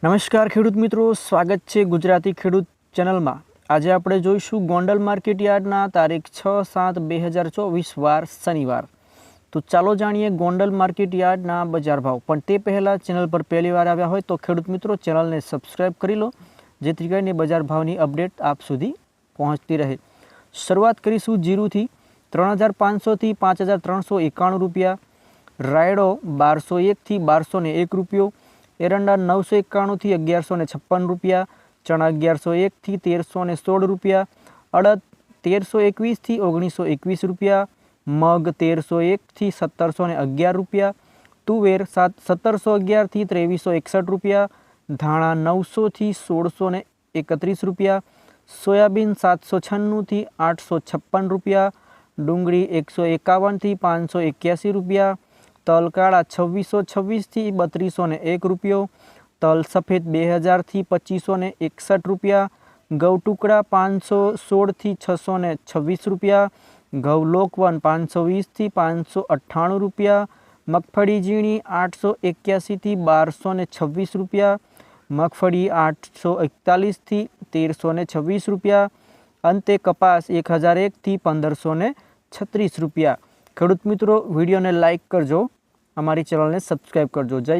નમસ્કાર ખેડૂત મિત્રો, સ્વાગત છે ગુજરાતી ખેડૂત ચેનલમાં। આજે આપણે જોઈશું ગોંડલ માર્કેટ યાર્ડના તારીખ 6/7/2024 વાર શનિવાર। તો ચાલો જાણીએ ગોંડલ માર્કેટ યાર્ડના બજાર ભાવ। પણ તે પહેલાં ચેનલ પર પહેલી વાર આવ્યા હોય તો ખેડૂત મિત્રો ચેનલને સબસ્ક્રાઈબ કરી લો, જેથી કરીને બજાર ભાવની અપડેટ આપ સુધી પહોંચતી રહે। શરૂઆત કરીશું જીરુથી 3500થી 5391 રૂપિયા, રાયડો 1201થી 1201 રૂપિયો, एरंडा 991 થી 1156 रुपया, चना 1101 થી 1316 रुपया, अड़द 1321 થી 1921 रुपया, मग 1301 થી 1711 रुपया, तुवेर 1711 થી 2361 रुपया, धाणा 900 થી 1631 रुपया, सोयाबीन 796 થી 856 रुपया, डूंगरी 151 થી 581 रुपया, तल काड़ा 2626 થી 3201 रुपयो, तल सफेद 2000 થી 2561 रुपया, घऊ टुकड़ा 516 થી 626 रुपया, घऊ लोकवन 520 થી 598 रुपया, मगफड़ी झीणी 881 થી 1226 रुपया, मगफड़ी 841 થી 1326 रुपया, अंते कपास 1001 થી 1536 रुपया। ખેડૂત મિત્રો, વિડીયોને લાઇક કરજો, અમારી ચેનલને સબસ્ક્રાઈબ કરજો। જય